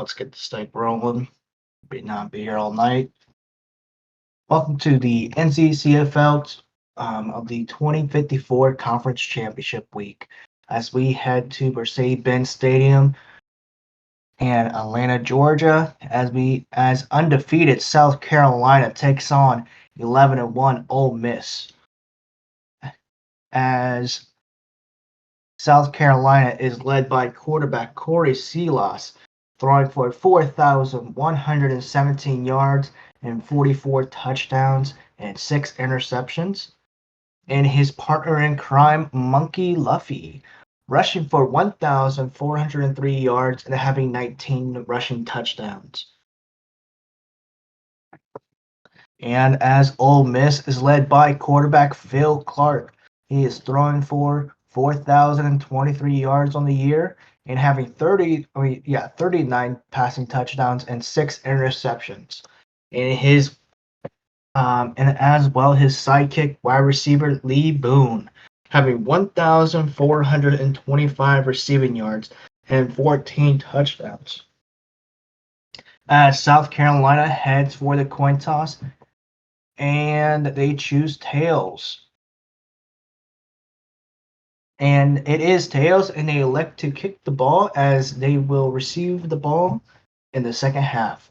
Let's get this thing rolling. Not be here all night. Welcome to the NCCFL of the 2054 Conference Championship Week as we head to Mercedes-Benz Stadium in Atlanta, Georgia, as undefeated South Carolina takes on 11-1 Ole Miss. As South Carolina is led by quarterback Corey Silas, throwing for 4,117 yards and 44 touchdowns and 6 interceptions. And his partner in crime, Monkey Luffy, rushing for 1,403 yards and having 19 rushing touchdowns. And as Ole Miss is led by quarterback Phil Clark, he is throwing for 4,023 yards on the year and having 39 passing touchdowns and 6 interceptions. And as well his sidekick wide receiver Lee Boone, having 1,425 receiving yards and 14 touchdowns. As South Carolina heads for the coin toss, and they choose tails. And it is tails, and they elect to kick the ball as they will receive the ball in the second half.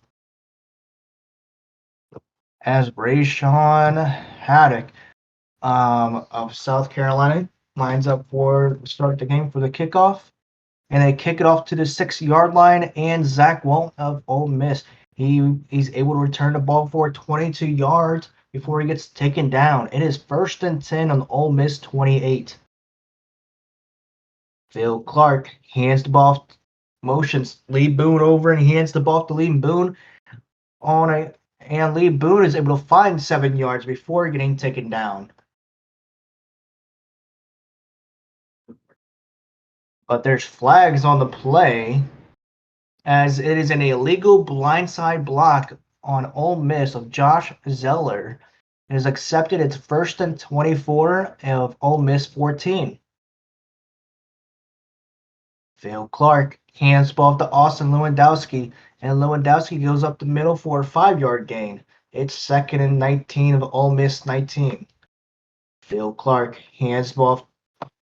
As Brayshawn Haddock of South Carolina lines up for the start of the game for the kickoff, and they kick it off to the 6-yard line, and Zach Walton of Ole Miss, he's able to return the ball for 22 yards before he gets taken down. It is 1st and 10 on Ole Miss 28. Phil Clark hands the ball, motions Lee Boone over, and he hands the ball to Lee Boone and Lee Boone is able to find 7 yards before getting taken down. But there's flags on the play, as it is an illegal blindside block on Ole Miss of Josh Zeller. It is accepted. It's 1st and 24 of Ole Miss 14. Phil Clark hands ball to Austin Lewandowski, and Lewandowski goes up the middle for a 5-yard gain. It's 2nd and 19 of Ole Miss 19. Phil Clark hands ball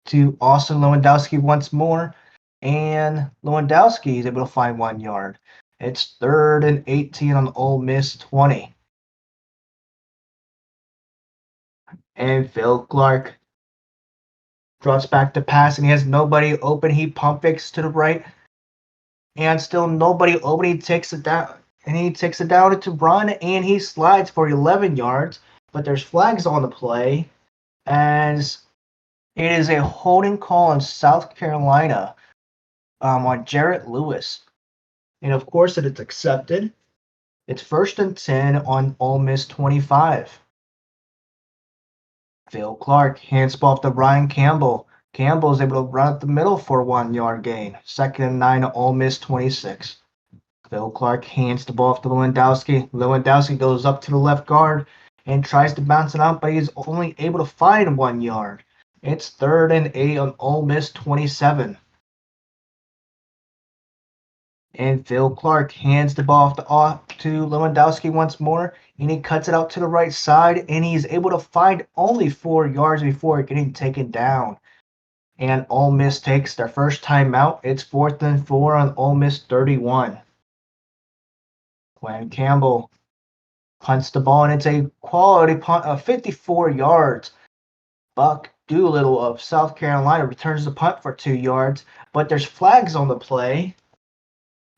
to Austin Lewandowski once more, and Lewandowski is able to find 1 yard. It's 3rd and 18 on Ole Miss 20. And Phil Clark drops back to pass, and he has nobody open. He pump fakes to the right, and still nobody open. He takes it down, to run, and he slides for 11 yards. But there's flags on the play, as it is a holding call on South Carolina on Jarrett Lewis. And of course, it is accepted. It's 1st and 10 on Ole Miss 25. Phil Clark hands ball to Ryan Campbell. Campbell is able to run up the middle for a 1-yard gain. 2nd and 9 to Ole Miss 26. Phil Clark hands the ball off to Lewandowski. Lewandowski goes up to the left guard and tries to bounce it out, but he's only able to find 1 yard. It's 3rd and 8 on Ole Miss 27. And Phil Clark hands the ball off to Lewandowski once more, and he cuts it out to the right side, and he's able to find only 4 yards before getting taken down. And Ole Miss takes their first timeout. It's 4th and 4 on Ole Miss 31. Quinn Campbell punts the ball, and it's a quality punt of 54 yards. Buck Doolittle of South Carolina returns the punt for 2 yards, but there's flags on the play,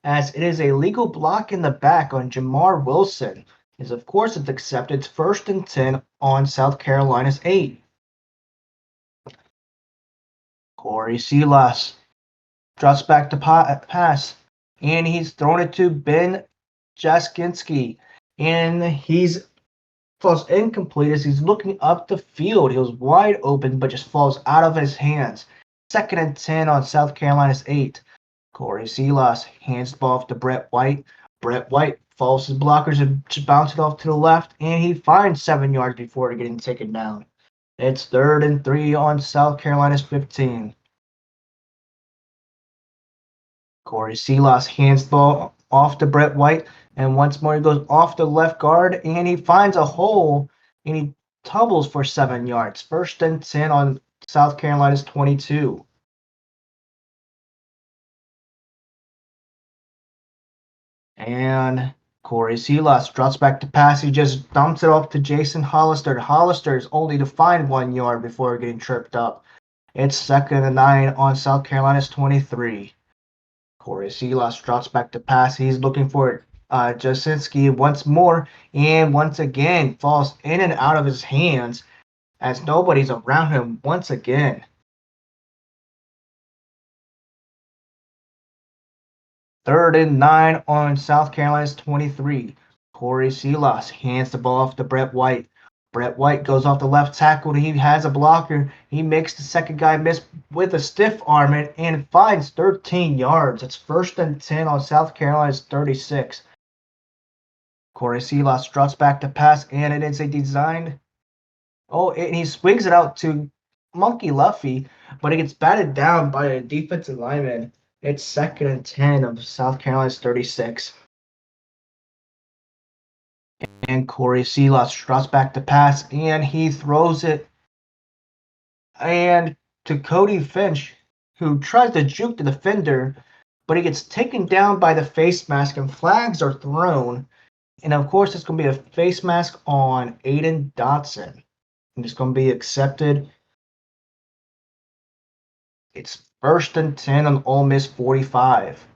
as it is a legal block in the back on Jamar Wilson. Of course it's accepted. It's 1st and 10 on South Carolina's 8. Corey Silas drops back to pass, and he's thrown it to Ben Jaskinski, and he's falls incomplete as he's looking up the field. He was wide open, but just falls out of his hands. 2nd and 10 on South Carolina's 8. Corey Silas hands the ball off to Brett White. Brett White follows his blockers and bounces it off to the left, and he finds 7 yards before getting taken down. It's 3rd and 3 on South Carolina's 15. Corey Silas hands the ball off to Brett White, and once more he goes off the left guard, and he finds a hole, and he tumbles for 7 yards. First and 10 on South Carolina's 22. And Corey Silas drops back to pass. He just dumps it off to Jason Hollister. Hollister is only to find 1 yard before getting tripped up. It's 2nd and 9 on South Carolina's 23. Corey Silas drops back to pass. He's looking for Jasinski once more, and once again falls in and out of his hands as nobody's around him once again. 3rd and 9 on South Carolina's 23. Corey Silas hands the ball off to Brett White. Brett White goes off the left tackle. He has a blocker. He makes the second guy miss with a stiff arm and finds 13 yards. It's 1st and 10 on South Carolina's 36. Corey Silas drops back to pass, and it is a designed. Oh, and he swings it out to Monkey Luffy, but it gets batted down by a defensive lineman. It's 2nd and 10 of South Carolina's 36. And Corey Silas drops back to pass, and he throws it and to Cody Finch, who tries to juke the defender, but he gets taken down by the face mask, and flags are thrown. And of course, it's going to be a face mask on Aiden Dotson. And it's going to be accepted. It's 1st and 10 on Ole Miss 45.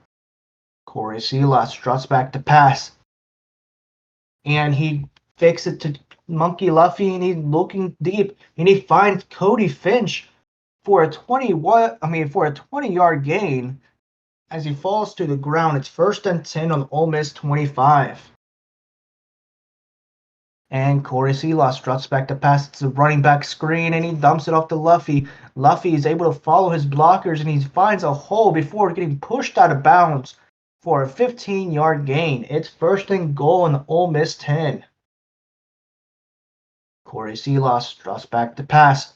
Corey Silas drops back to pass. And he fakes it to Monkey Luffy, and he's looking deep. And he finds Cody Finch for a 20-yard gain as he falls to the ground. It's 1st and 10 on Ole Miss 25. And Corey Silas drops back to pass. It's a running back screen, and he dumps it off to Luffy. Luffy is able to follow his blockers, and he finds a hole before getting pushed out of bounds for a 15-yard gain. It's 1st and goal on the Ole Miss 10. Corey Silas drops back to pass,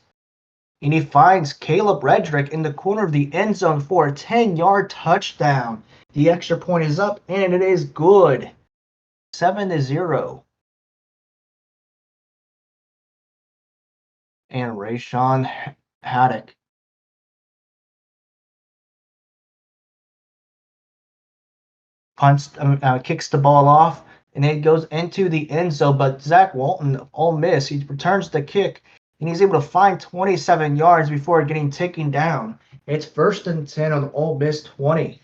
and he finds Caleb Redrick in the corner of the end zone for a 10-yard touchdown. The extra point is up, and it is good. 7-0. And Rayshawn Haddock kicks the ball off, and it goes into the end zone. But Zach Walton of Ole Miss, he returns the kick, and he's able to find 27 yards before getting taken down. It's 1st and 10 on the Ole Miss 20.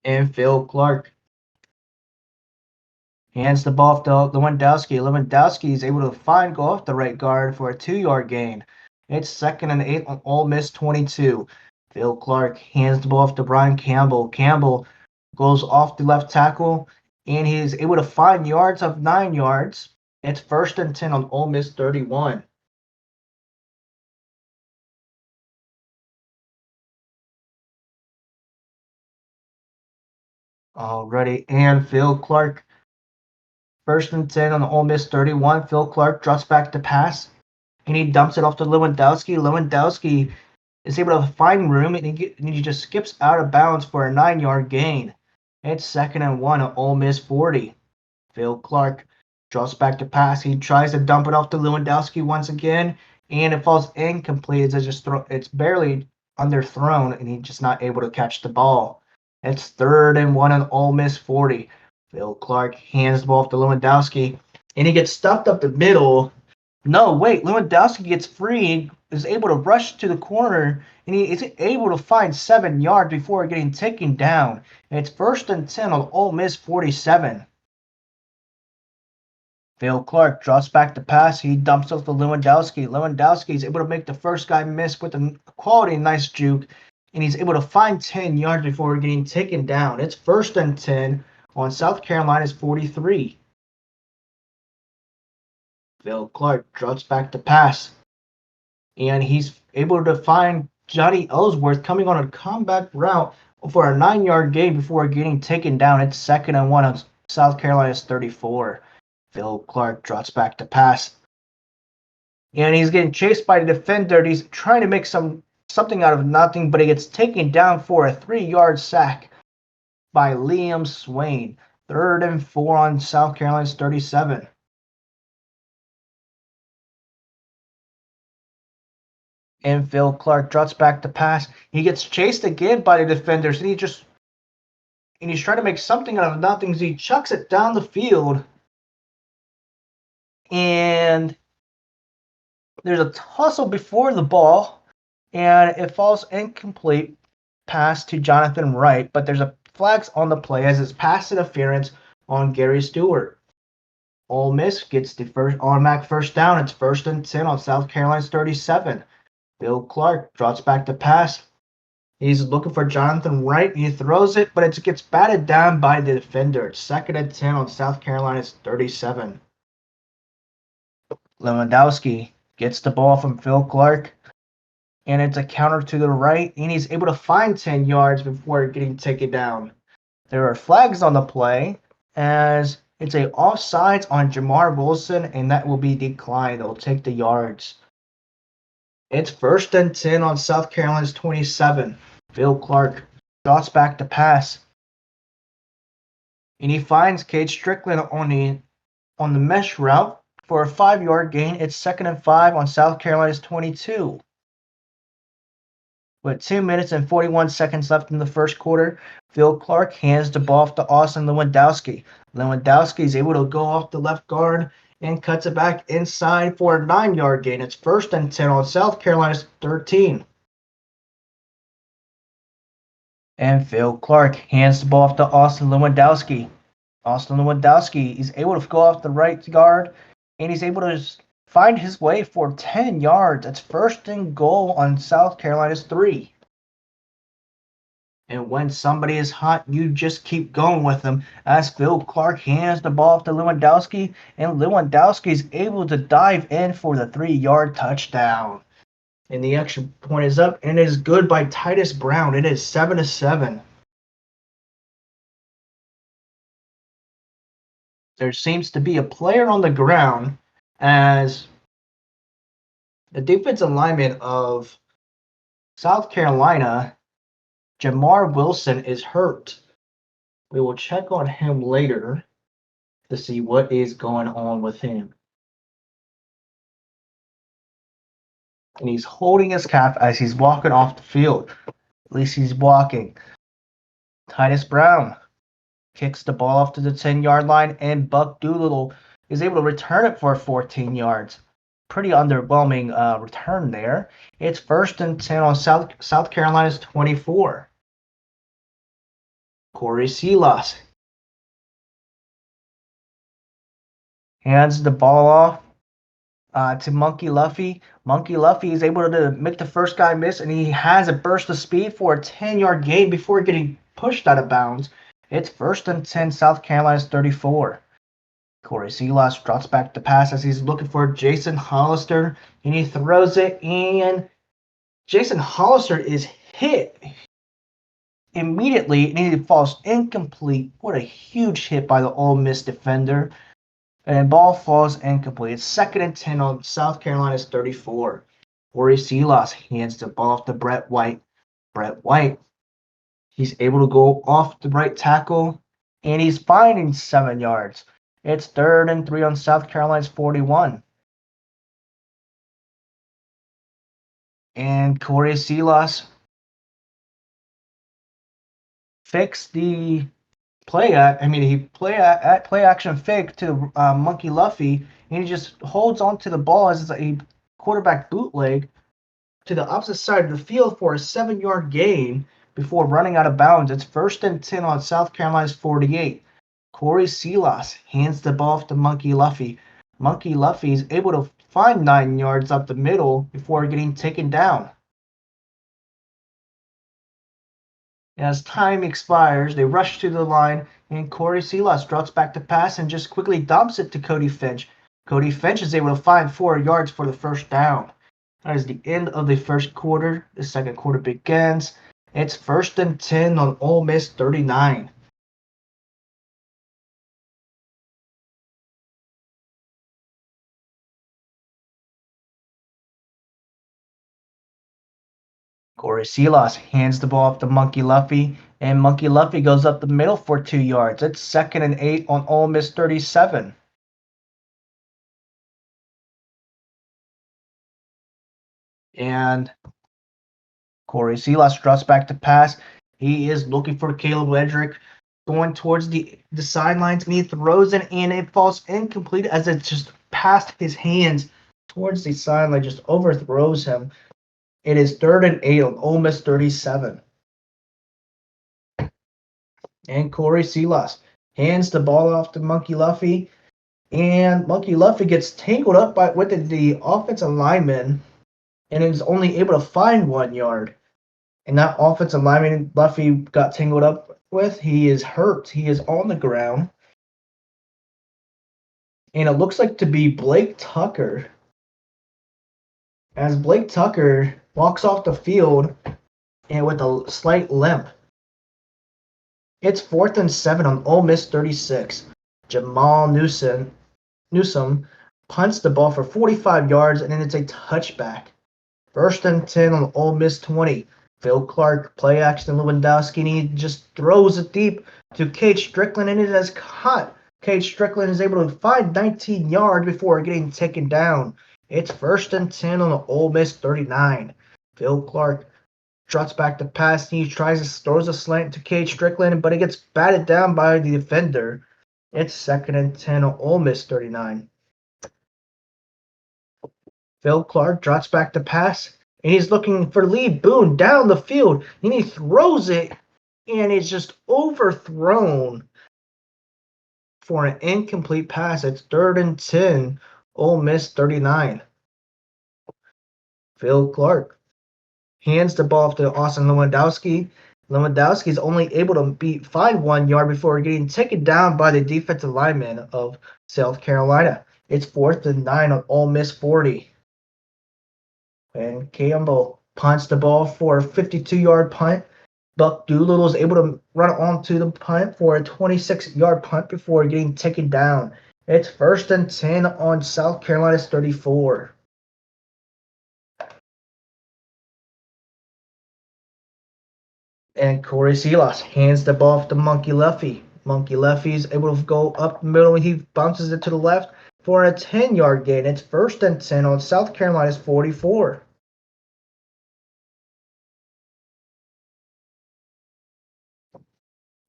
And Phil Clark hands the ball off to Lewandowski. Lewandowski is able to go off the right guard for a 2-yard gain. It's 2nd and 8 on Ole Miss 22. Phil Clark hands the ball off to Brian Campbell. Campbell goes off the left tackle, and he is able to find yards of 9 yards. It's 1st and 10 on Ole Miss 31. Alrighty, and Phil Clark. 1st and 10 on the Ole Miss 31. Phil Clark drops back to pass, and he dumps it off to Lewandowski. Lewandowski is able to find room, and he just skips out of bounds for a 9-yard gain. It's 2nd and 1 on Ole Miss 40. Phil Clark drops back to pass. He tries to dump it off to Lewandowski once again, and it falls incomplete. It's barely underthrown, and he's just not able to catch the ball. It's 3rd and 1 on Ole Miss 40. Phil Clark hands the ball off to Lewandowski, and he gets stuffed up the middle. No, wait, Lewandowski gets free, is able to rush to the corner, and he is able to find 7 yards before getting taken down. And it's 1st and 10 on Ole Miss 47. Phil Clark drops back to pass. He dumps off to Lewandowski. Lewandowski is able to make the first guy miss with a quality nice juke, and he's able to find 10 yards before getting taken down. It's 1st and 10 on South Carolina's 43. Phil Clark drops back to pass, and he's able to find Johnny Ellsworth coming on a comeback route for a 9-yard gain before getting taken down. It's 2nd and 1 on South Carolina's 34. Phil Clark drops back to pass, And he's getting chased by the defender. He's trying to make something out of nothing, but he gets taken down for a 3-yard sack by Liam Swain. 3rd and 4 on South Carolina's 37. And Phil Clark drops back to pass. He gets chased again by the defenders, and he's trying to make something out of nothing. So he chucks it down the field, and there's a tussle before the ball, and it falls incomplete pass to Jonathan Wright, but there's a flags on the play as it's pass interference on Gary Stewart. Ole Miss gets the first automatic first down. It's 1st and 10 on South Carolina's 37. Bill Clark drops back to pass. He's looking for Jonathan Wright. He throws it, but it gets batted down by the defender. It's 2nd and 10 on South Carolina's 37. Lewandowski gets the ball from Phil Clark, and it's a counter to the right, and he's able to find 10 yards before getting taken down. There are flags on the play, as it's a offsides on Jamar Wilson, and that will be declined. They'll take the yards. It's 1st and 10 on South Carolina's 27. Phil Clark drops back to pass, and he finds Cade Strickland on the mesh route for a 5-yard gain. It's 2nd and 5 on South Carolina's 22. With 2 minutes and 41 seconds left in the first quarter, Phil Clark hands the ball off to Austin Lewandowski. Lewandowski is able to go off the left guard and cuts it back inside for a 9-yard gain. It's 1st and 10 on South Carolina's 13. And Phil Clark hands the ball off to Austin Lewandowski. Austin Lewandowski is able to go off the right guard, and he's able to find his way for 10 yards. It's 1st and goal on South Carolina's 3. And when somebody is hot, you just keep going with them. As Phil Clark hands the ball off to Lewandowski, and Lewandowski is able to dive in for the 3-yard touchdown. And the extra point is up, and it is good by Titus Brown. It is 7-7. There seems to be a player on the ground as the defensive lineman of South Carolina, Jamar Wilson, is hurt. We will check on him later to see what is going on with him. And he's holding his calf as he's walking off the field. At least he's walking. Titus Brown kicks the ball off to the 10-yard line, and Buck Doolittle is able to return it for 14 yards. Pretty underwhelming return there. It's 1st and 10 on South Carolina's 24. Corey Silas hands the ball off to Monkey Luffy. Monkey Luffy is able to make the first guy miss, and he has a burst of speed for a 10-yard gain before getting pushed out of bounds. It's 1st and 10, South Carolina's 34. Corey Silas drops back to pass as he's looking for Jason Hollister, and he throws it, and Jason Hollister is hit immediately, and he falls incomplete. What a huge hit by the Ole Miss defender. And ball falls incomplete. It's 2nd and 10 on South Carolina's 34. Corey Silas hands the ball off to Brett White. Brett White, he's able to go off the right tackle, and he's finding 7 yards. It's 3rd and 3 on South Carolina's 41. And Corey Silas fixed the play action fake to Monkey Luffy, and he just holds on to the ball as a quarterback bootleg to the opposite side of the field for a 7-yard gain before running out of bounds. It's 1st and 10 on South Carolina's 48. Corey Silas hands the ball off to Monkey Luffy. Monkey Luffy is able to find 9 yards up the middle before getting taken down. As time expires, they rush to the line, and Corey Silas drops back to pass and just quickly dumps it to Cody Finch. Cody Finch is able to find 4 yards for the first down. That is the end of the first quarter. The second quarter begins. It's 1st and 10 on Ole Miss 39. Corey Silas hands the ball off to Monkey Luffy, and Monkey Luffy goes up the middle for 2 yards. It's 2nd and 8 on Ole Miss 37. And Corey Silas drops back to pass. He is looking for Caleb Ledrick, going towards the sidelines, and he throws it, and it falls incomplete as it just passed his hands towards the sideline, just overthrows him. It is 3rd and 8 on Ole Miss 37. And Corey Silas hands the ball off to Monkey Luffy, and Monkey Luffy gets tangled up with the offensive lineman and is only able to find 1 yard. And that offensive lineman Luffy got tangled up with, he is hurt. He is on the ground. And it looks like to be Blake Tucker. As Blake Tucker walks off the field and with a slight limp. It's 4th and 7 on Ole Miss 36. Jamal Newsome punts the ball for 45 yards, and then it's a touchback. 1st and 10 on Ole Miss 20. Phil Clark play action to Lewandowski, and he just throws it deep to Cade Strickland, and it is caught. Cade Strickland is able to find 19 yards before getting taken down. It's 1st and 10 on the Ole Miss 39. Phil Clark trots back to pass. He throws a slant to Cade Strickland, but it gets batted down by the defender. It's 2nd and 10 on Ole Miss 39. Phil Clark trots back to pass, and he's looking for Lee Boone down the field, and he throws it, and it's just overthrown for an incomplete pass. It's 3rd and 10, Ole Miss 39. Phil Clark hands the ball to Austin Lewandowski. Lewandowski is only able to find 1 yard before getting taken down by the defensive lineman of South Carolina. It's 4th and 9 on Ole Miss 40. And Campbell punts the ball for a 52-yard punt. Buck Doolittle is able to run onto the punt for a 26-yard punt before getting taken down. It's 1st and 10 on South Carolina's 34. And Corey Silas hands the ball off to Monkey Luffy. Monkey Luffy is able to go up the middle, and he bounces it to the left for a 10-yard gain. It's 1st and 10 on South Carolina's 44.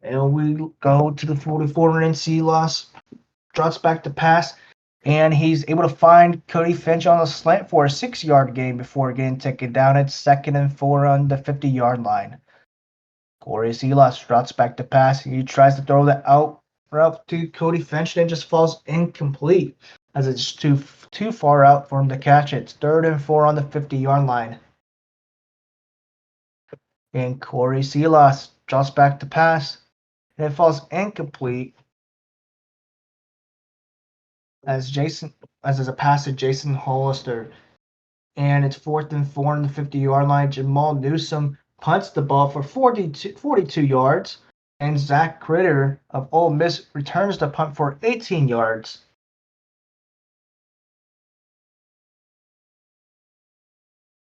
And we go to the 44, and Silas drops back to pass, and he's able to find Cody Finch on a slant for a 6-yard gain before getting taken down. It's 2nd and 4 on the 50-yard line. Corey Silas trots back to pass. He tries to throw the out route to Cody Finch, and it just falls incomplete as it's too far out for him to catch it. It's 3rd and 4 on the 50-yard line. And Corey Silas drops back to pass, and it falls incomplete as is a pass to Jason Hollister. And it's 4th and 4 on the 50-yard line. Jamal Newsome punts the ball for 42 yards, and Zach Critter of Ole Miss returns the punt for 18 yards.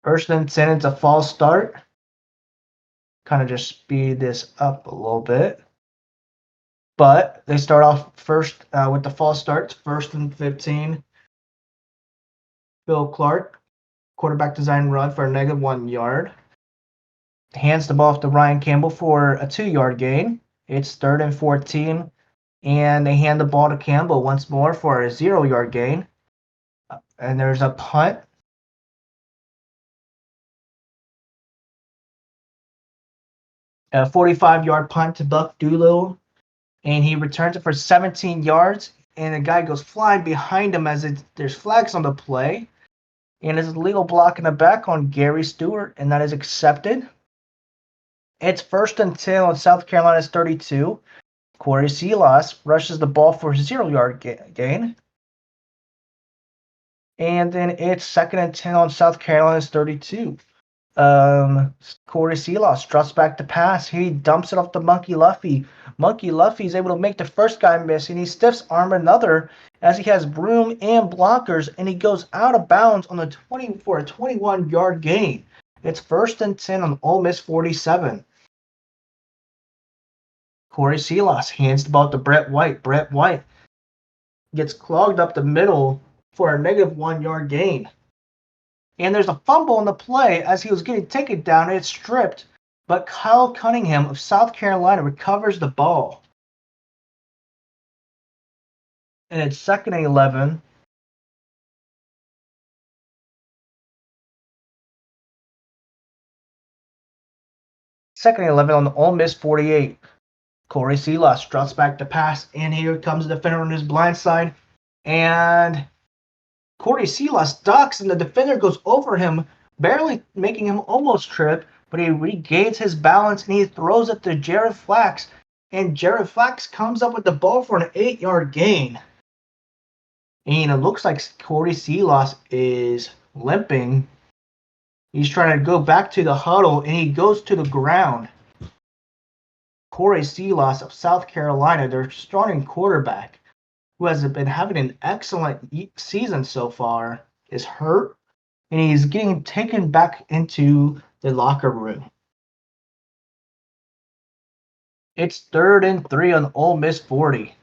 First and 10, it's a false start. Kind of just speed this up a little bit. But they start off first with the false starts, 1st and 15. Phil Clark, quarterback design run for a -1 yard. Hands the ball off to Ryan Campbell for a 2-yard gain. It's 3rd and 14, and they hand the ball to Campbell once more for a 0-yard gain. And there's a punt. A 45-yard punt to Buck Doolittle, and he returns it for 17 yards, and the guy goes flying behind him as there's flags on the play, and there's a legal block in the back on Gary Stewart, and that is accepted. It's 1st and 10 on South Carolina's 32. Corey Silas rushes the ball for a 0-yard gain. And then it's 2nd and 10 on South Carolina's 32. Corey Silas drops back to pass. He dumps it off to Monkey Luffy. Monkey Luffy is able to make the first guy miss, and he stiffs arm another as he has broom and blockers, and he goes out of bounds on the 20 for a 21-yard gain. It's 1st and 10 on Ole Miss 47. Corey Silas hands the ball to Brett White. Brett White gets clogged up the middle for a -1 yard gain. And there's a fumble in the play as he was getting taken down. It's stripped, but Kyle Cunningham of South Carolina recovers the ball. And it's 2nd and 11. Second and 11 on the Ole Miss 48. Corey Silas struts back to pass, and here comes the defender on his blind side. And Corey Silas ducks, and the defender goes over him, barely making him almost trip, but he regains his balance, and he throws it to Jared Flax. And Jared Flax comes up with the ball for an 8-yard gain. And it looks like Corey Silas is limping. He's trying to go back to the huddle, and he goes to the ground. Corey Silas of South Carolina, their starting quarterback, who has been having an excellent season so far, is hurt, and he's getting taken back into the locker room. It's 3rd and 3 on Ole Miss 40.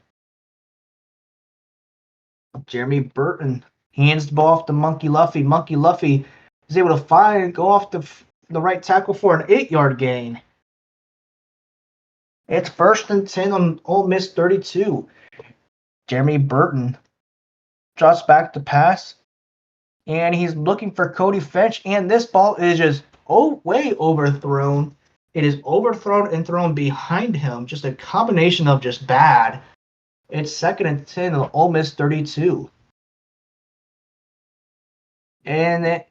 Jeremy Burton hands the ball off to Monkey Luffy. Monkey Luffy is able to go off the right tackle for an 8-yard gain. It's 1st and 10 on Ole Miss 32. Jeremy Burton drops back to pass, and he's looking for Cody Finch, and this ball is just way overthrown. It is overthrown and thrown behind him, just a combination of just bad. It's 2nd and 10 on Ole Miss 32. And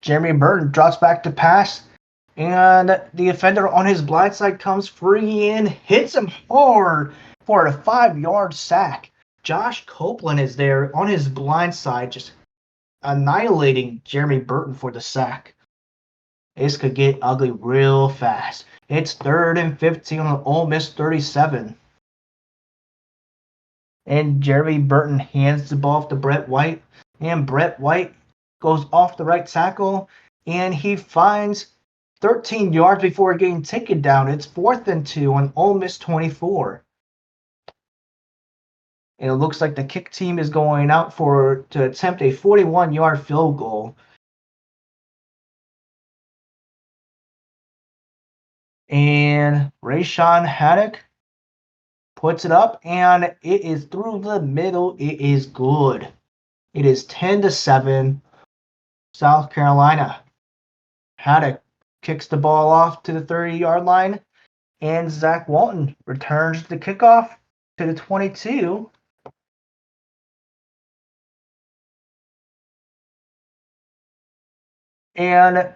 Jeremy Burton drops back to pass, and the defender on his blind side comes free and hits him hard for a 5-yard sack. Josh Copeland is there on his blind side, just annihilating Jeremy Burton for the sack. This could get ugly real fast. It's 3rd and 15 on Ole Miss 37. And Jeremy Burton hands the ball off to Brett White, and Brett White goes off the right tackle, and he finds 13 yards before getting taken down. It's 4th and 2 on Ole Miss 24. And it looks like the kick team is going out to attempt a 41-yard field goal. And Rayshawn Haddock puts it up, and it is through the middle. It is good. It is 10-7, South Carolina. Haddock kicks the ball off to the 30-yard line, and Zach Walton returns the kickoff to the 22. And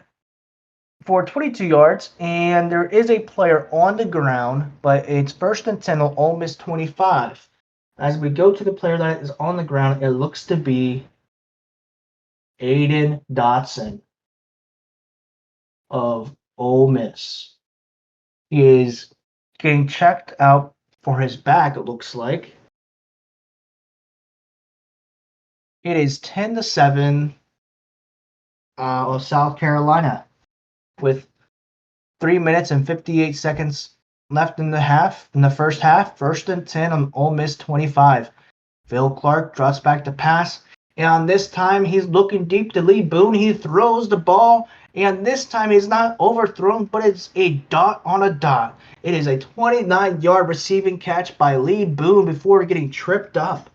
for 22 yards, and there is a player on the ground, but it's 1st and 10 on Ole Miss 25. As we go to the player that is on the ground, it looks to be Aiden Dotson of Ole Miss. He is getting checked out for his back, it looks like. It is 10-7 of South Carolina, with 3 minutes and 58 seconds left in the first half. 1st and 10 on Ole Miss 25. Phil Clark drops back to pass, and this time he's looking deep to Lee Boone. He throws the ball, and this time he's not overthrown, but it's a dot on a dot. It is a 29-yard receiving catch by Lee Boone before getting tripped up.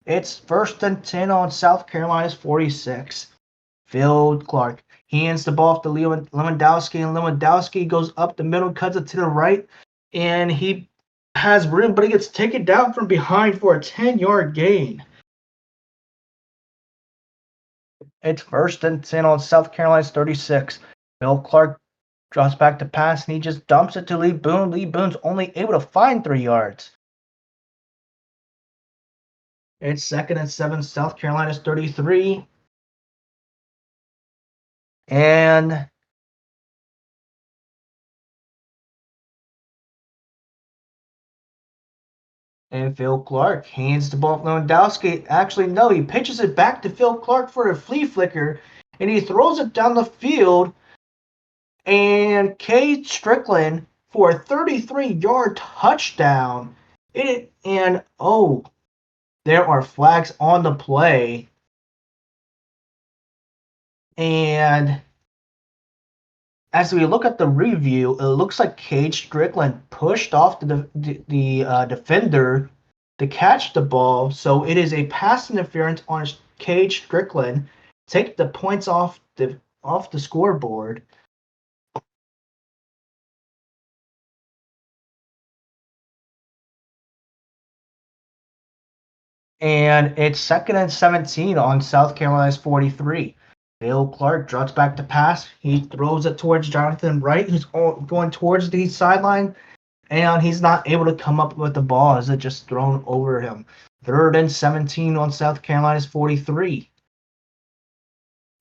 It's 1st and 10 on South Carolina's 46. Phil Clark hands the ball off to Lewandowski, and Lewandowski goes up the middle, cuts it to the right, and he has room, but he gets taken down from behind for a 10-yard gain. It's 1st and 10 on South Carolina's 36. Phil Clark drops back to pass, and he just dumps it to Lee Boone. Lee Boone's only able to find 3 yards. It's 2nd and 7, South Carolina's 33. And Phil Clark hands the ball to Lewandowski. Actually, no, he pitches it back to Phil Clark for a flea flicker, and he throws it down the field. And Cade Strickland for a 33-yard touchdown. There are flags on the play. And as we look at the review, it looks like Cade Strickland pushed off the defender to catch the ball. So it is a pass interference on Cade Strickland. Take the points off the scoreboard. And it's 2nd and 17 on South Carolina's 43. Bill Clark drops back to pass. He throws it towards Jonathan Wright, who's going towards the sideline, and he's not able to come up with the ball as it just thrown over him. 3rd and 17 on South Carolina's 43.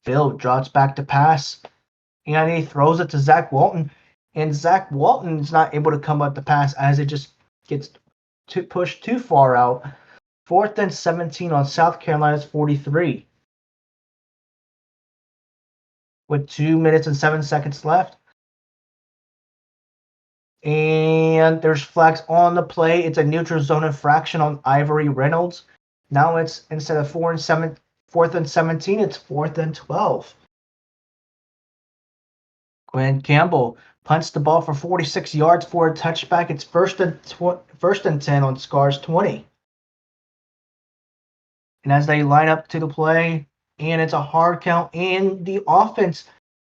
Phil drops back to pass, and he throws it to Zach Walton, and Zach Walton is not able to come up the pass as it just gets pushed too far out. 4th and 17 on South Carolina's 43. With 2 minutes and 7 seconds left. And there's flags on the play. It's a neutral zone infraction on Ivory Reynolds. Now it's instead of 4th and 17, it's 4th and 12. Glenn Campbell punts the ball for 46 yards for a touchback. It's first and 10 on Scar's 20. And as they line up to the play, and it's a hard count, and the offense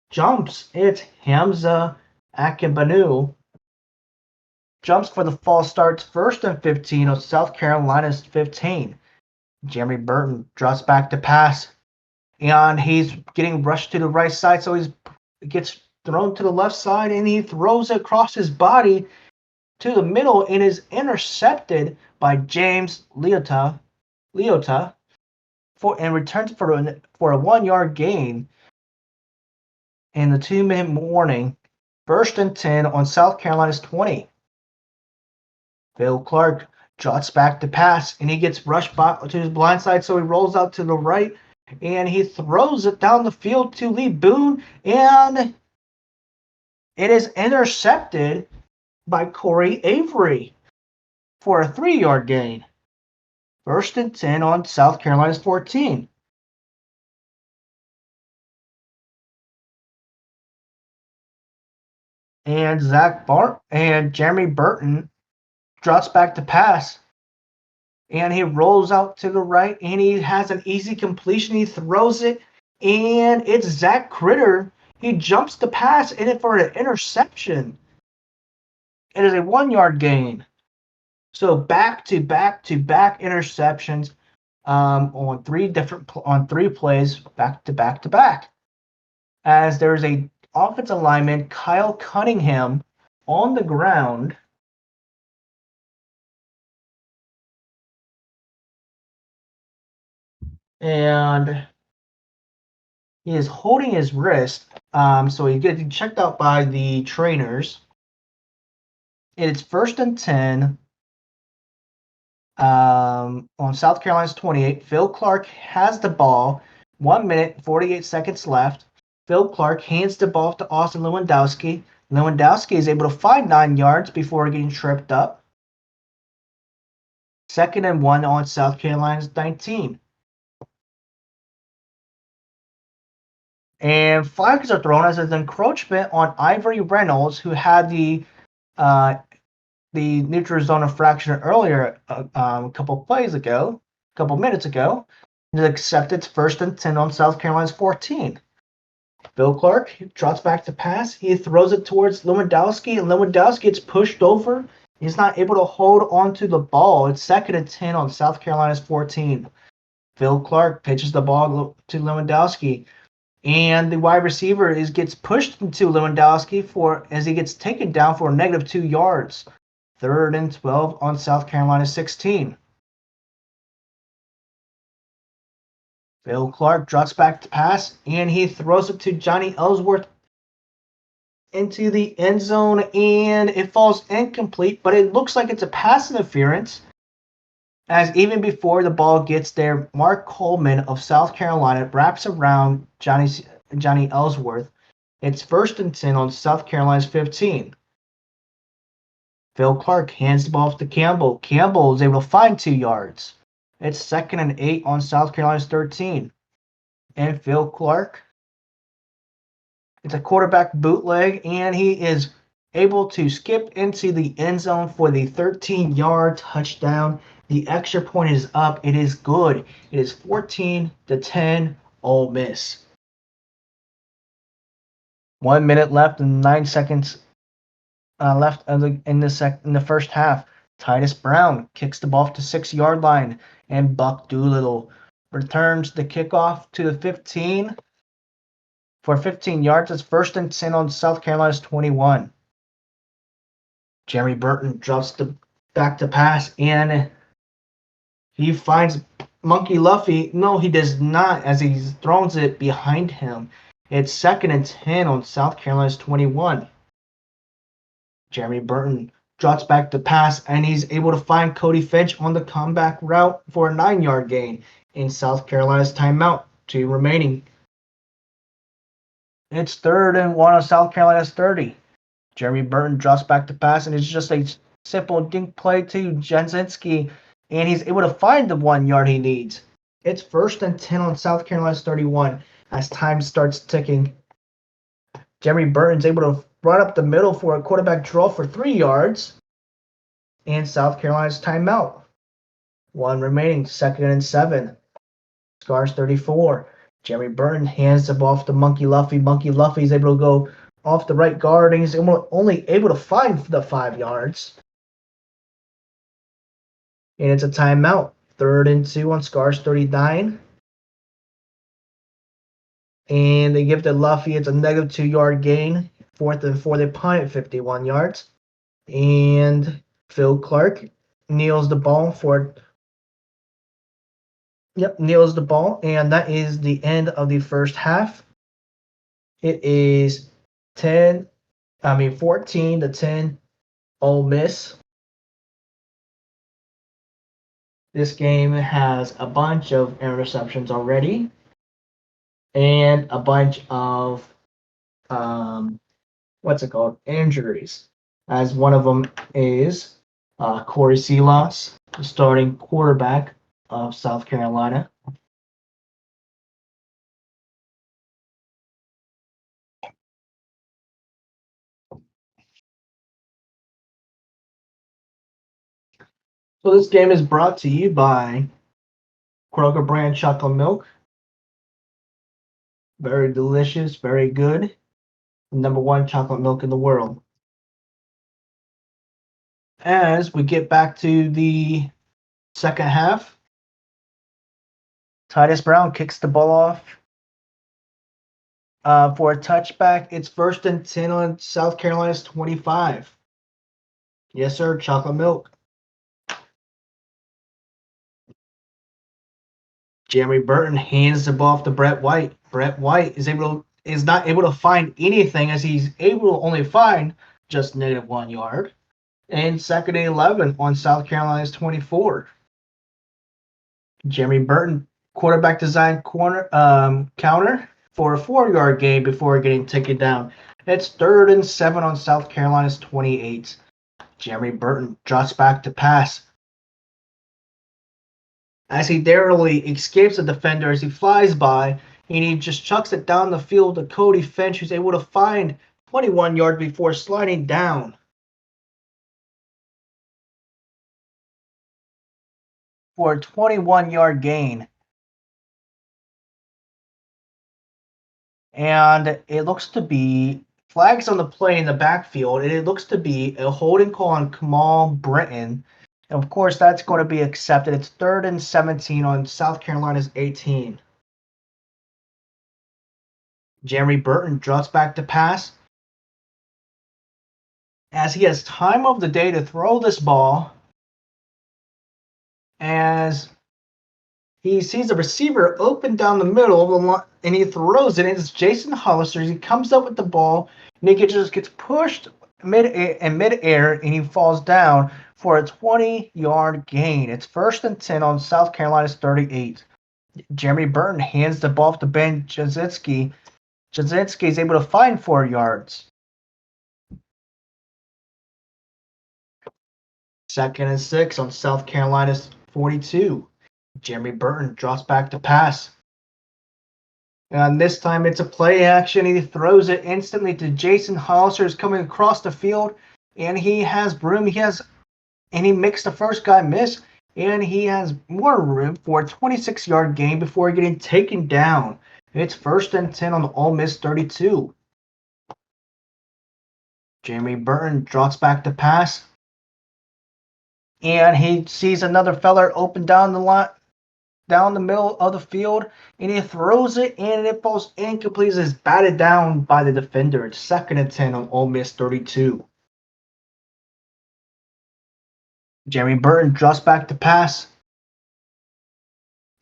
jumps. It's Hamza Akebanu. Jumps for the false starts, 1st and 15 on South Carolina's 15. Jeremy Burton drops back to pass, and he's getting rushed to the right side, so he gets thrown to the left side, and he throws it across his body to the middle and is intercepted by James Leota and returns for a 1-yard gain in the 2-minute warning. 1st and 10 on South Carolina's 20. Phil Clark jots back to pass, and he gets rushed to his blind side, so he rolls out to the right, and he throws it down the field to Lee Boone, and it is intercepted by Corey Avery for a 3-yard gain. 1st and 10 on South Carolina's 14. And Jeremy Burton drops back to pass, and he rolls out to the right, and he has an easy completion. He throws it, and it's Zach Critter. He jumps the pass in it for an interception. It is a 1-yard gain. So back-to-back interceptions on 3 plays, back-to-back. As there's a offensive lineman, Kyle Cunningham, on the ground. And he is holding his wrist, so he's getting checked out by the trainers. It's 1st and 10 on South Carolina's 28. Phil Clark has the ball. 1 minute, 48 seconds left. Phil Clark hands the ball to Austin Lewandowski. Lewandowski is able to find 9 yards before getting tripped up. 2nd and 1 on South Carolina's 19. And flags are thrown as an encroachment on Ivory Reynolds, who had the neutral zone infraction earlier, a couple minutes ago. It accepted 1st and 10 on South Carolina's 14. Bill Clark trots back to pass. He throws it towards Lewandowski, and Lewandowski gets pushed over. He's not able to hold on to the ball. It's 2nd and 10 on South Carolina's 14. Phil Clark pitches the ball to Lewandowski, and the wide receiver gets pushed into Lewandowski as he gets taken down for a negative 2 yards. 3rd and 12 on South Carolina's 16. Phil Clark drops back to pass, and he throws it to Johnny Ellsworth into the end zone, and it falls incomplete, but it looks like it's a pass interference, as even before the ball gets there, Mark Coleman of South Carolina wraps around Johnny Ellsworth, It's 1st and 10 on South Carolina's 15. Phil Clark hands the ball off to Campbell. Campbell is able to find 2 yards. It's 2nd and 8 on South Carolina's 13. And Phil Clark, it's a quarterback bootleg, and he is able to skip into the end zone for the 13-yard touchdown. The extra point is up. It is good. It is 14-10 Ole Miss. 1 minute left and 9 seconds left in the first half. Titus Brown kicks the ball to 6-yard line, and Buck Doolittle returns the kickoff to the 15 for 15 yards. It's 1st and 10 on South Carolina's 21. Jeremy Burton drops back to pass, and he finds Monkey Luffy. No, he does not, as he throws it behind him. It's 2nd and 10 on South Carolina's 21. Jeremy Burton drops back to pass, and he's able to find Cody Finch on the comeback route for a 9-yard gain in South Carolina's timeout. 2 remaining. It's 3rd and 1 on South Carolina's 30. Jeremy Burton drops back to pass, and it's just a simple dink play to Jasinski, and he's able to find the 1 yard he needs. It's 1st and 10 on South Carolina's 31 as time starts ticking. Jeremy Burton's able to run up the middle for a quarterback draw for 3 yards, and South Carolina's timeout. 1 remaining, 2nd and 7. Scars 34. Jeremy Burton hands the ball off to Monkey Luffy. Monkey Luffy is able to go off the right guard, and he's only able to find the 5 yards. And it's a timeout. 3rd and 2 on Scars 39. And they give to Luffy. It's a negative 2-yard gain. 4th and 4, they punt at 51 yards. And Phil Clark kneels the ball kneels the ball. And that is the end of the first half. It is 14-10 Ole Miss. This game has a bunch of interceptions already, and a bunch of injuries. As one of them is Corey Silas, the starting quarterback of South Carolina. So this game is brought to you by Kroger brand chocolate milk. Very delicious, very good. Number 1 chocolate milk in the world. As we get back to the second half, Titus Brown kicks the ball off for a touchback. It's 1st and 10 on South Carolina's 25. Yes, sir, chocolate milk. Jeremy Burton hands the ball off to Brett White. Brett White is not able to find anything, as he's able to only find just negative 1 yard. And 2nd and 11 on South Carolina's 24. Jeremy Burton quarterback design counter for a 4-yard gain before getting taken down. It's 3rd and 7 on South Carolina's 28. Jeremy Burton drops back to pass, as he narrowly escapes the defender as he flies by, and he just chucks it down the field to Cody Finch, who's able to find 21 yards before sliding down for a 21-yard gain. And it looks to be flags on the play in the backfield, and it looks to be a holding call on Kamal Britton. And of course, that's going to be accepted. It's 3rd and 17 on South Carolina's 18. Jeremy Burton drops back to pass, as he has time of the day to throw this ball, as he sees a receiver open down the middle of the line, and he throws it. It's Jason Hollister. He comes up with the ball, and he just gets pushed mid-air, and he falls down for a 20-yard gain. It's 1st and 10 on South Carolina's 38. Jeremy Burton hands the ball to Ben Jasinski, Jasinski is able to find 4 yards. 2nd and 6 on South Carolina's 42. Jeremy Burton drops back to pass. And this time it's a play action. He throws it instantly to Jason Hollister, who's coming across the field, and he has room. And he makes the first guy miss, and he has more room for a 26-yard gain before getting taken down. It's 1st and 10 on the Ole Miss 32. Jeremy Burton drops back to pass, and he sees another feller open down the line, down the middle of the field, and he throws it, and it falls incomplete. It's batted down by the defender. It's 2nd and 10 on Ole Miss 32. Jeremy Burton drops back to pass,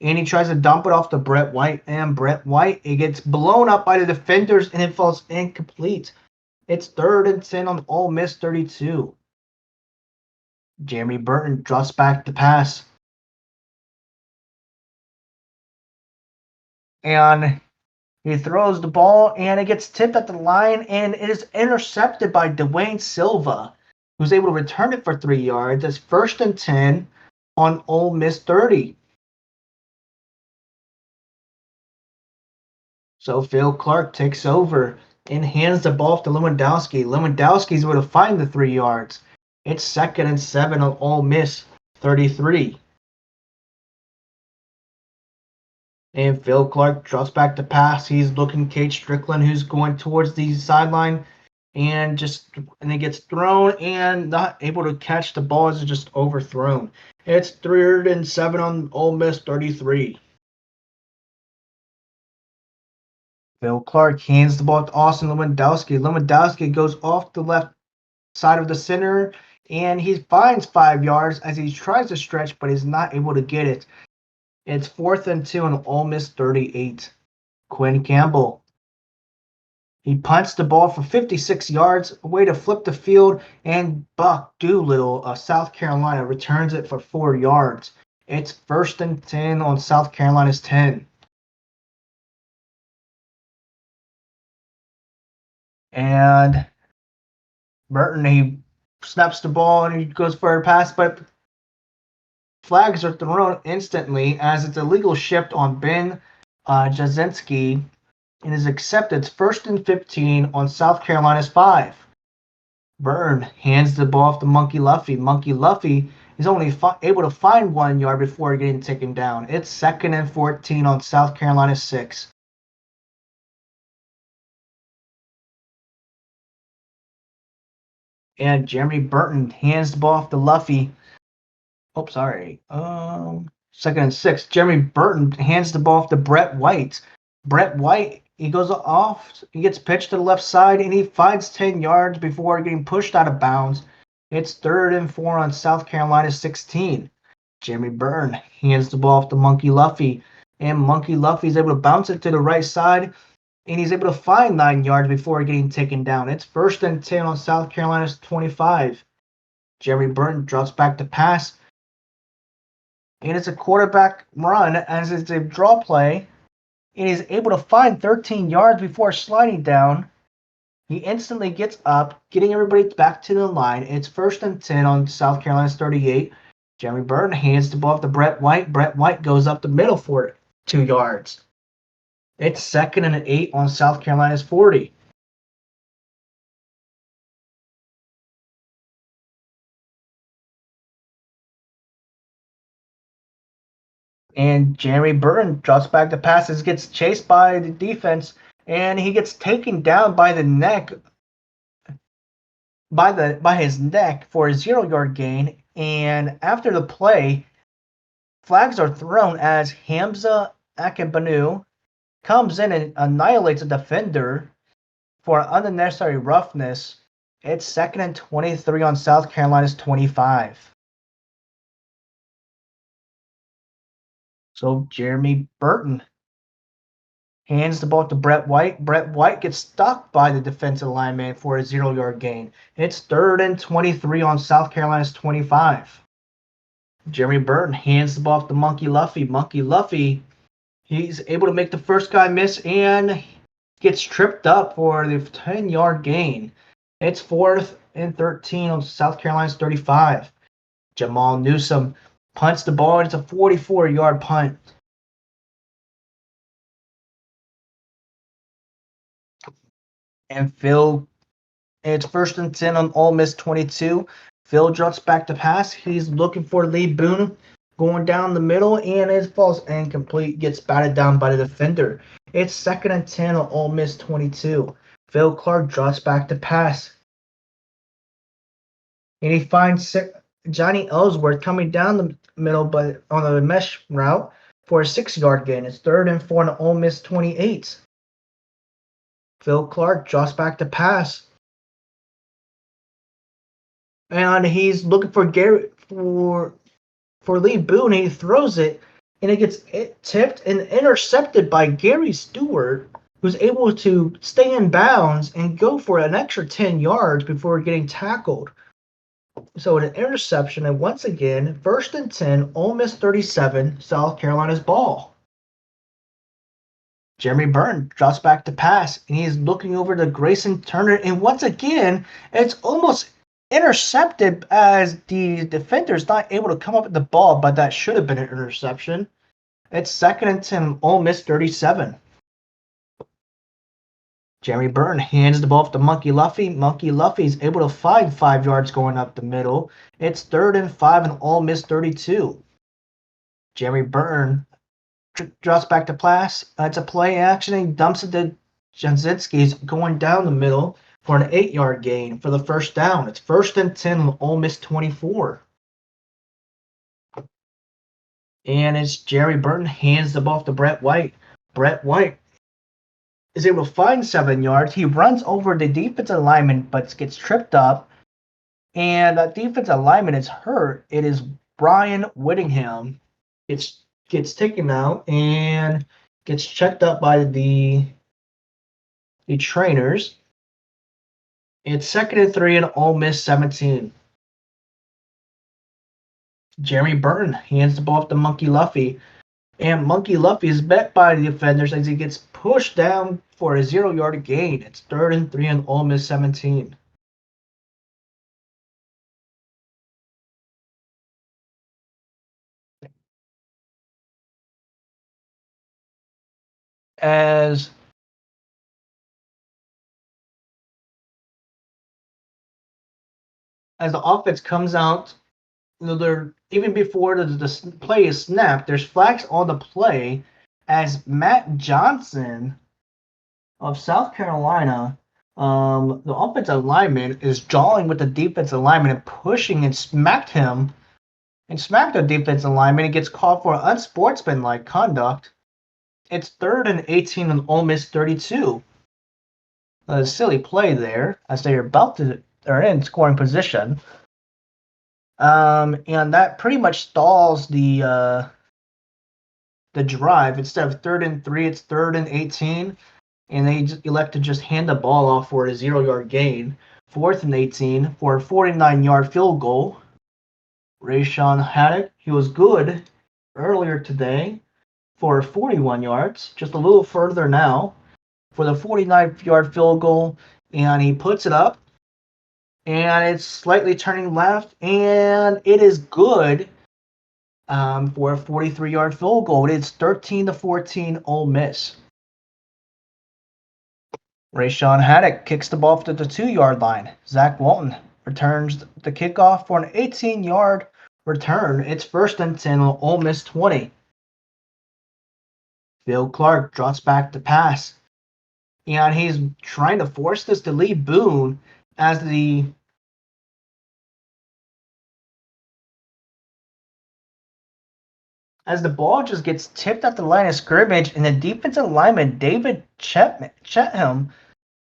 and he tries to dump it off to Brett White, and Brett White, it gets blown up by the defenders, and it falls incomplete. It's 3rd and 10 on Ole Miss 32. Jeremy Burton drops back to pass, and he throws the ball, and it gets tipped at the line, and it is intercepted by Dwayne Silva, who's able to return it for 3 yards. It's 1st and 10 on Ole Miss 30. So Phil Clark takes over and hands the ball off to Lewandowski. Lewandowski's able to find the 3 yards. It's 2nd and 7 on Ole Miss 33. And Phil Clark drops back to pass. He's looking Cade Strickland, who's going towards the sideline, and it gets thrown and not able to catch the ball as it's just overthrown. It's 3rd and 7 on Ole Miss 33. Phil Clark hands the ball to Austin Lewandowski. Lewandowski goes off the left side of the center, and he finds 5 yards as he tries to stretch, but he's not able to get it. It's 4th and 2 on Ole Miss 38. Quinn Campbell. He punts the ball for 56 yards, a way to flip the field, and Buck Doolittle of South Carolina returns it for 4 yards. It's 1st and 10 on South Carolina's 10. And Burton, he snaps the ball and he goes for a pass, but flags are thrown instantly as it's a legal shift on Ben Jasinski, and is accepted. It's 1st and 15 on South Carolina's 5. Burton hands the ball off to Monkey Luffy. Monkey Luffy is only able to find 1 yard before getting taken down. It's 2nd and 14 on South Carolina's 6. And Jeremy Burton hands the ball off to Luffy. Oh, sorry. 2nd and 6. Jeremy Burton hands the ball off to Brett White. Brett White, he goes off. He gets pitched to the left side, and he finds 10 yards before getting pushed out of bounds. It's 3rd and 4 on South Carolina's 16. Jeremy Burton hands the ball off to Monkey Luffy, and Monkey Luffy is able to bounce it to the right side, and he's able to find 9 yards before getting taken down. It's 1st and 10 on South Carolina's 25. Jeremy Burton drops back to pass, and it's a quarterback run as it's a draw play, and he's able to find 13 yards before sliding down. He instantly gets up, getting everybody back to the line. It's 1st and 10 on South Carolina's 38. Jeremy Burton hands the ball off to Brett White. Brett White goes up the middle for 2 yards. It's 2nd and 8 on South Carolina's 40. And Jeremy Burton drops back to passes, gets chased by the defense, and he gets taken down by the neck, by his neck for a 0-yard gain. And after the play, flags are thrown as Hamza Akebanu comes in and annihilates a defender for unnecessary roughness. It's 2nd and 23 on South Carolina's 25. So Jeremy Burton hands the ball to Brett White. Brett White gets stopped by the defensive lineman for a 0-yard gain. It's 3rd and 23 on South Carolina's 25. Jeremy Burton hands the ball off to Monkey Luffy. Monkey Luffy, he's able to make the first guy miss, and gets tripped up for the 10-yard gain. It's 4th and 13 on South Carolina's 35. Jamal Newsome punts the ball, and it's a 44-yard punt. And it's 1st and 10 on Ole Miss 22. Phil drops back to pass. He's looking for Lee Boone going down the middle, and it falls incomplete, gets batted down by the defender. It's 2nd and 10 on Ole Miss 22. Phil Clark drops back to pass, and he finds Johnny Ellsworth coming down the middle, but on a mesh route for a 6-yard gain. It's 3rd and 4 on Ole Miss 28. Phil Clark drops back to pass, and he's looking for Lee Boone. He throws it, and it gets tipped and intercepted by Gary Stewart, who's able to stay in bounds and go for an extra 10 yards before getting tackled. So an interception, and once again, 1st and 10, Ole Miss 37, South Carolina's ball. Jeremy Burton drops back to pass, and he's looking over to Grayson Turner, and once again, it's almost intercepted as the defender's not able to come up with the ball, but that should have been an interception. It's 2nd and 10, Ole Miss 37. Jeremy Burton hands the ball off to Monkey Luffy. Monkey Luffy's able to find 5 yards going up the middle. It's 3rd and 5 and Ole Miss 32. Jeremy Burton drops back to pass. It's a play action. He dumps it to Jasinski's going down the middle for an 8-yard gain for the first down. It's 1st and 10 on Ole Miss 24. And it's Jerry Burton hands the ball off to Brett White. Brett White is able to find 7 yards. He runs over the defensive lineman, but gets tripped up. And that defensive lineman is hurt. It is Brian Whittingham. Gets taken out and gets checked up by the trainers. It's 2nd and 3 and Ole Miss 17. Jeremy Burton hands the ball off to Monkey Luffy, and Monkey Luffy is met by the defenders as he gets pushed down for a 0-yard gain. It's 3rd and 3 and Ole Miss 17. As the offense comes out, they're even before the play is snapped, there's flags on the play as Matt Johnson of South Carolina, the offensive lineman, is jawing with the defensive lineman and pushing and smacked him and smacked the defensive lineman and gets called for unsportsmanlike conduct. It's 3rd and 18 on Ole Miss 32. A silly play there as they're in scoring position. And that pretty much stalls the drive. Instead of 3rd and 3, it's 3rd and 18, and they elect to just hand the ball off for a 0-yard gain. 4th and 18 for a 49-yard field goal. Rayshawn Haddock, he was good earlier today for 41 yards, just a little further now for the 49-yard field goal, and he puts it up, and it's slightly turning left, and it is good for a 43-yard field goal. It's 13-14 Ole Miss. Rayshawn Haddock kicks the ball to the 2-yard line. Zach Walton returns the kickoff for an 18-yard return. It's 1st and 10 on Ole Miss 20. Phil Clark drops back to pass, and he's trying to force this to Lee Boone as the ball just gets tipped at the line of scrimmage, and the defensive lineman David Chetham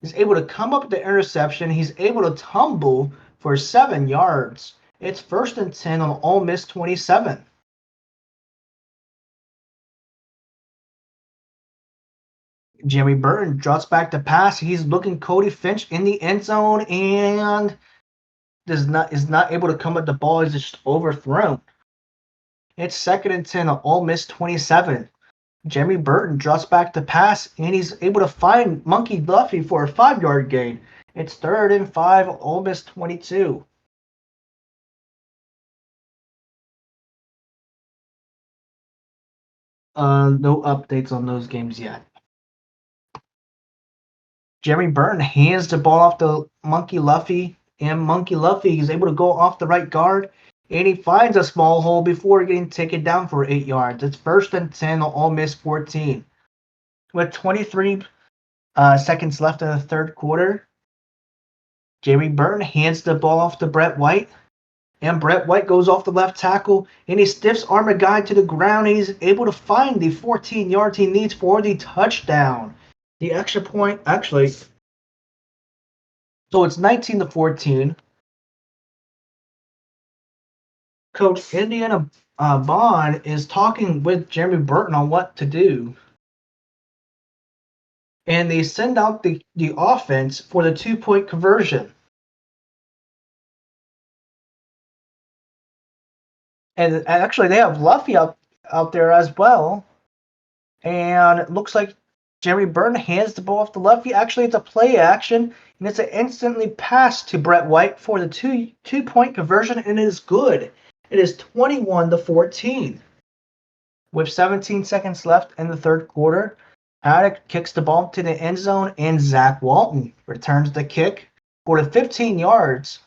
is able to come up with the interception. He's able to tumble for 7 yards. It's 1st and 10 on Ole Miss 27. Jimmy Burton drops back to pass. He's looking Cody Finch in the end zone and is not able to come with the ball. He's just overthrown. It's 2nd and 10 on Ole Miss 27. Jeremy Burton drops back to pass, and he's able to find Monkey Luffy for a 5-yard gain. It's 3rd and 5, Ole Miss 22. No updates on those games yet. Jeremy Burton hands the ball off to Monkey Luffy, and Monkey Luffy is able to go off the right guard, and he finds a small hole before getting taken down for 8 yards. It's 1st and 10, Ole Miss 14. With 23 seconds left in the third quarter, Jeremy Burton hands the ball off to Brett White, and Brett White goes off the left tackle, and he stiffs arm a guy to the ground, and he's able to find the 14 yards he needs for the touchdown. The extra point, actually, so it's 19-14. Coach Indiana Bond is talking with Jeremy Burton on what to do. And they send out the offense for the 2-point conversion. And actually, they have Luffy out there as well. And it looks like Jeremy Burton hands the ball off to Luffy. Actually, it's a play action, and it's an instantly pass to Brett White for the two-point conversion, and it is good. It is 21-14. With 17 seconds left in the third quarter, Haddock kicks the ball to the end zone, and Zach Walton returns the kick for the 15 yards.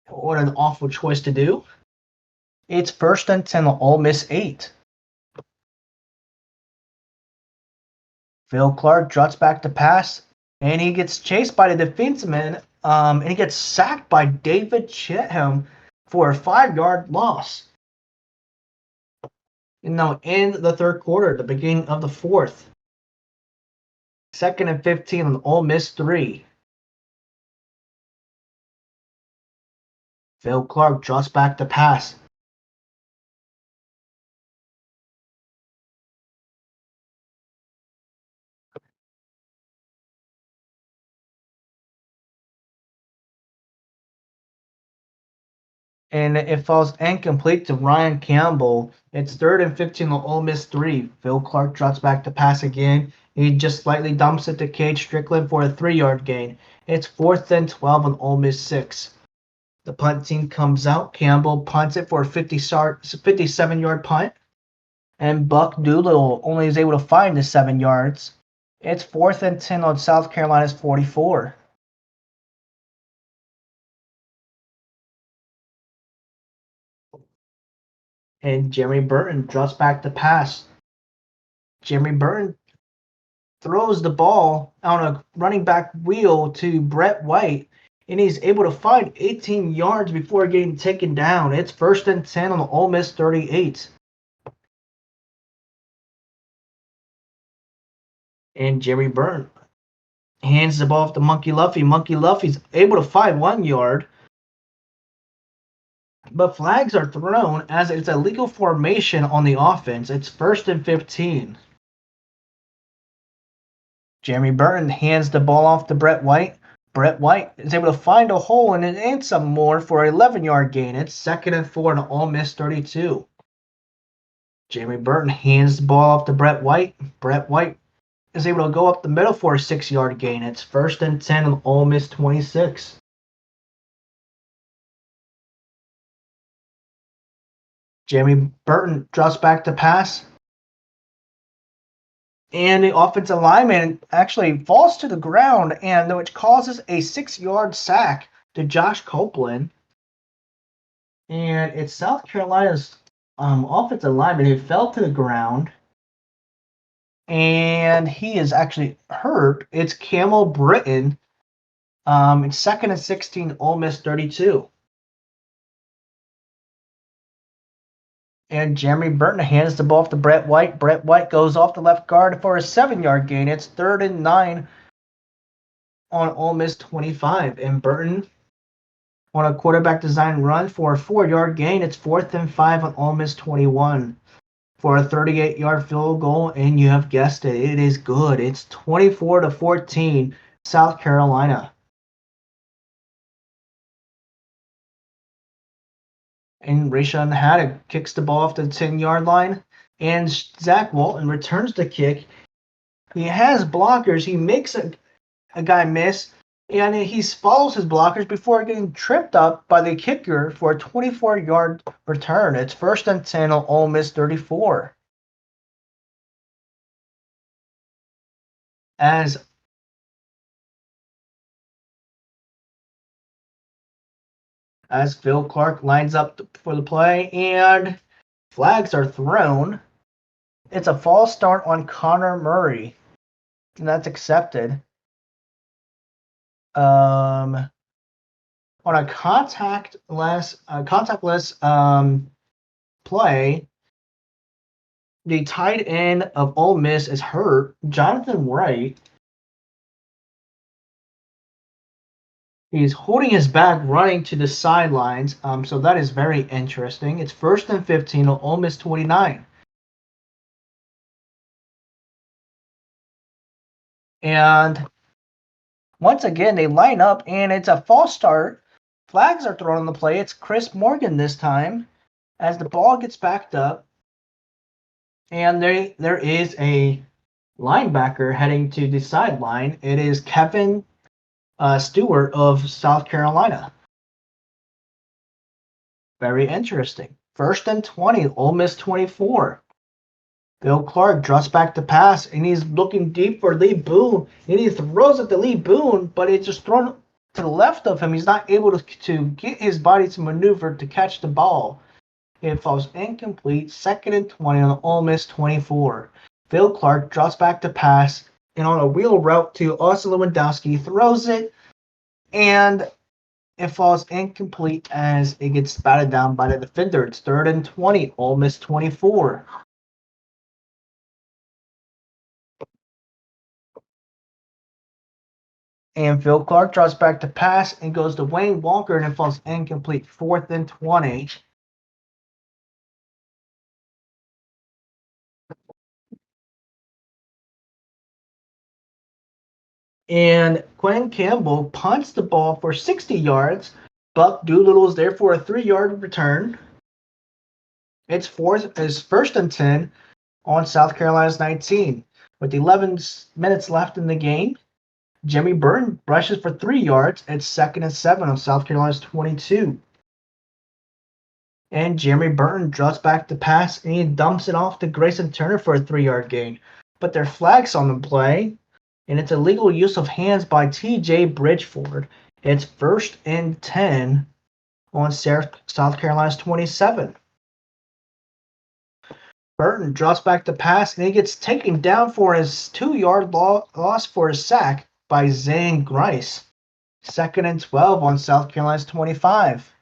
What an awful choice to do. It's 1st and 10, Ole Miss 8. Phil Clark drops back to pass, and he gets chased by the defenseman, and he gets sacked by David Chetham for a 5-yard loss. And now in the third quarter, the beginning of the fourth. 2nd and 15 on Ole Miss 3. Phil Clark drops back to pass. And it falls incomplete to Ryan Campbell. It's 3rd and 15 on Ole Miss 3. Phil Clark drops back to pass again. He just slightly dumps it to Cade Strickland for a 3-yard gain. It's 4th and 12 on Ole Miss 6. The punt team comes out. Campbell punts it for a 57-yard punt. And Buck Doolittle only is able to find the 7 yards. It's 4th and 10 on South Carolina's 44. And Jeremy Burton drops back to pass. Jeremy Burton throws the ball on a running back wheel to Brett White, and he's able to find 18 yards before getting taken down. It's 1st and 10 on the Ole Miss 38. And Jeremy Burton hands the ball off to Monkey Luffy. Monkey Luffy's able to find 1 yard, but flags are thrown as it's a legal formation on the offense. It's 1st and 15. Jeremy Burton hands the ball off to Brett White. Brett White is able to find a hole and some more for an 11-yard gain. It's 2nd and 4 on Ole Miss 32. Jeremy Burton hands the ball off to Brett White. Brett White is able to go up the middle for a 6-yard gain. It's 1st and 10 on Ole Miss 26. Jeremy Burton drops back to pass. And the offensive lineman actually falls to the ground, and which causes a 6-yard sack to Josh Copeland. And it's South Carolina's offensive lineman who fell to the ground, and he is actually hurt. It's Camel Britton. It's 2nd and 16, Ole Miss 32. And Jeremy Burton hands the ball off to Brett White. Brett White goes off the left guard for a 7-yard gain. It's 3rd and 9 on Ole Miss 25. And Burton on a quarterback design run for a 4-yard gain. It's 4th and 5 on Ole Miss 21 for a 38-yard field goal. And you have guessed it, it is good. It's 24-14, South Carolina. And Rashawn Haddock kicks the ball off the 10-yard line. And Zach Walton returns the kick. He has blockers. He makes a guy miss, and he follows his blockers before getting tripped up by the kicker for a 24-yard return. It's 1st and 10 on Ole Miss 34. As Phil Clark lines up for the play, and flags are thrown. It's a false start on Connor Murray, and that's accepted. On a contactless play, the tight end of Ole Miss is hurt. Jonathan Wright. He's holding his back, running to the sidelines. So that is very interesting. It's 1st and 15 on Ole Miss 29. And once again, they line up, and it's a false start. Flags are thrown on the play. It's Chris Morgan this time as the ball gets backed up. And there is a linebacker heading to the sideline. It is Kevin Stewart of South Carolina. Very interesting. 1st and 20, Ole Miss 24. Bill Clark drops back to pass, and he's looking deep for Lee Boone, and he throws it to Lee Boone, but it's just thrown to the left of him. He's not able to get his body to maneuver to catch the ball. It falls incomplete. 2nd and 20 on Ole Miss 24. Bill Clark drops back to pass, and on a wheel route to Austin Lewandowski, throws it, and it falls incomplete as it gets batted down by the defender. It's 3rd and 20, Ole Miss 24. And Phil Clark drops back to pass and goes to Wayne Walker, and it falls incomplete. 4th and 20. And Quinn Campbell punts the ball for 60 yards. Buck Doolittle is there for a 3-yard return. It's 1st and 10 on South Carolina's 19. With 11 minutes left in the game, Jimmy Burton rushes for 3 yards. It's 2nd and 7 on South Carolina's 22. And Jeremy Burton drops back to pass, and he dumps it off to Grayson Turner for a 3-yard gain. But there are flags on the play, and it's illegal use of hands by T.J. Bridgeford. It's 1st and 10 on South Carolina's 27. Burton drops back to pass, and he gets taken down for his 2-yard loss for a sack by Zane Grice. 2nd and 12 on South Carolina's 25.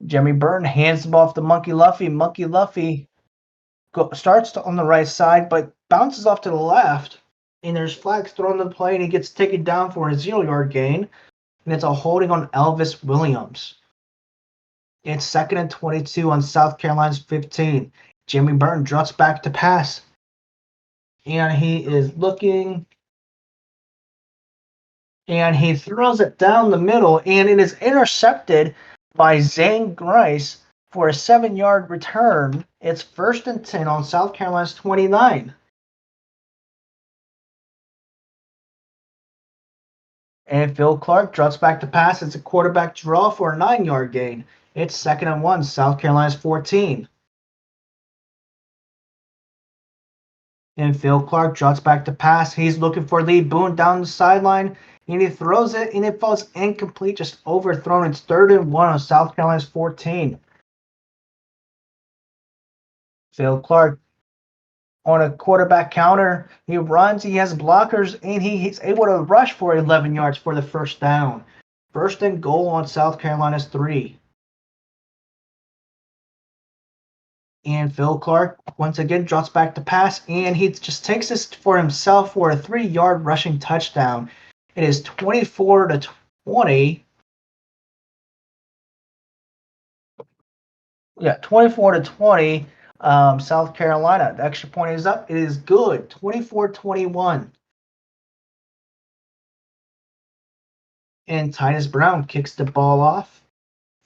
Jimmy Burton hands the ball off to Monkey Luffy. Monkey Luffy starts on the right side, but bounces off to the left. And there's flags thrown in the play, and he gets taken down for a 0-yard gain. And it's a holding on Elvis Williams. It's 2nd and 22 on South Carolina's 15. Jimmy Burton drops back to pass. And he is looking. And he throws it down the middle, and it is intercepted by Zane Grice for a 7-yard return. It's 1st and 10 on South Carolina's 29. And Phil Clark drops back to pass. It's a quarterback draw for a 9-yard gain. It's 2nd and 1, South Carolina's 14. And Phil Clark drops back to pass. He's looking for Lee Boone down the sideline, and he throws it, and it falls incomplete, just overthrown. It's 3rd and 1 on South Carolina's 14. Phil Clark on a quarterback counter. He runs, he has blockers, and he's able to rush for 11 yards for the 1st down. 1st and goal on South Carolina's 3. And Phil Clark once again drops back to pass, and he just takes this for himself for a 3-yard rushing touchdown. It is 24 to 20. Yeah, 24 to 20. South Carolina. The extra point is up. It is good. 24-21. And Titus Brown kicks the ball off.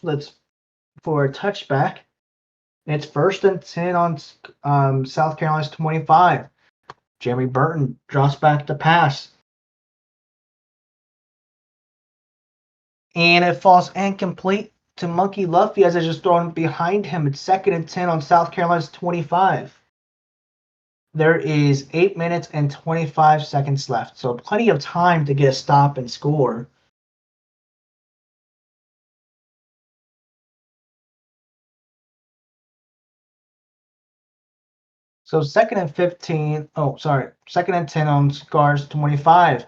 Flips for a touchback. It's 1st and 10 on South Carolina's 25. Jeremy Burton drops back to pass. And it falls incomplete to Monkey Luffy as it's just thrown behind him. It's 2nd and 10 on South Carolina's 25. There is 8 minutes and 25 seconds left, so plenty of time to get a stop and score. So 2nd and 15. Oh, sorry. 2nd and 10 on Scars 25.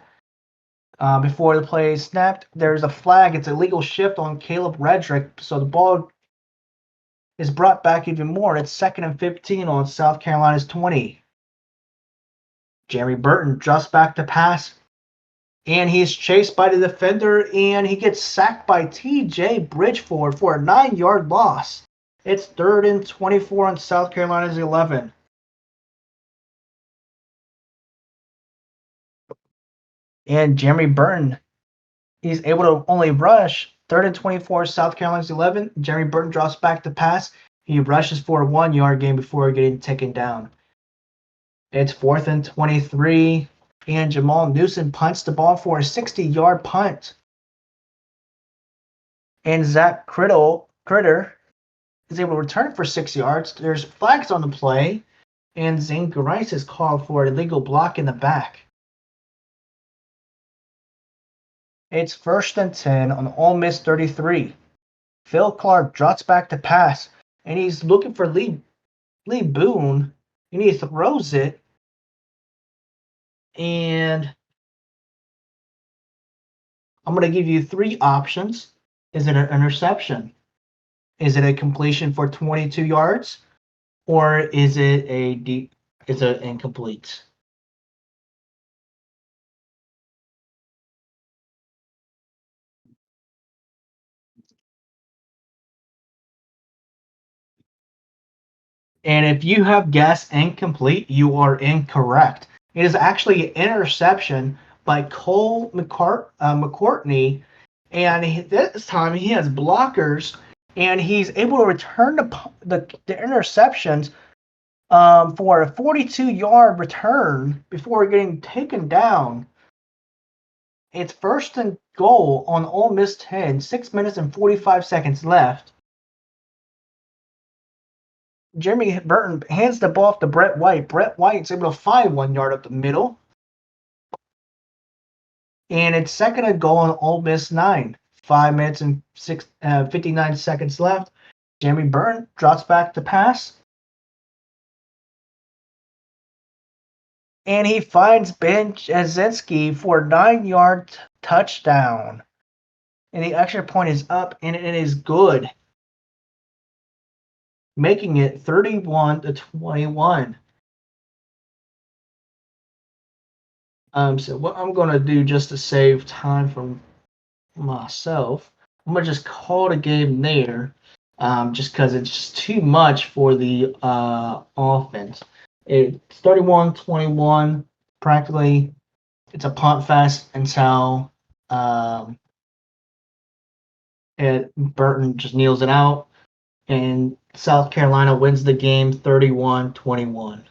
Before the play is snapped, there's a flag. It's a legal shift on Caleb Redrick, so the ball is brought back even more. It's 2nd and 15 on South Carolina's 20. Jeremy Burton just back to pass, and he's chased by the defender, and he gets sacked by T.J. Bridgeford for a 9-yard loss. It's 3rd and 24 on South Carolina's 11. And Jeremy Burton, he's able to only rush 3rd and 24, South Carolina's 11. Jeremy Burton drops back to pass. He rushes for a 1-yard gain before getting taken down. It's 4th and 23, and Jamal Newsom punts the ball for a 60-yard punt. And Zach Critter is able to return for 6 yards. There's flags on the play, and Zane Grice is called for a illegal block in the back. It's 1st and 10 on Ole Miss 33. Phil Clark drops back to pass, and he's looking for Lee Boone, and he throws it, and I'm going to give you 3 options. Is it an interception? Is it a completion for 22 yards? Or is it incomplete? And if you have guessed incomplete, you are incorrect. It is actually an interception by Cole McCourtney, and this time he has blockers, and he's able to return the interceptions for a 42-yard return before getting taken down. It's 1st and goal on Ole Miss 10, 6 minutes and 45 seconds left. Jeremy Burton hands the ball off to Brett White. Brett White's able to find 1 yard up the middle. And it's 2nd and goal on Ole Miss 9. 5 minutes and 59 seconds left. Jeremy Burton drops back to pass. And he finds Ben Jasinski for a 9-yard touchdown. And the extra point is up, and it is good, making it 31-21. So what I'm going to do, just to save time for myself, I'm going to just call the game there, just because it's just too much for the offense. It's 31-21. Practically, it's a punt fest until Burton just kneels it out, and South Carolina wins the game 31-21.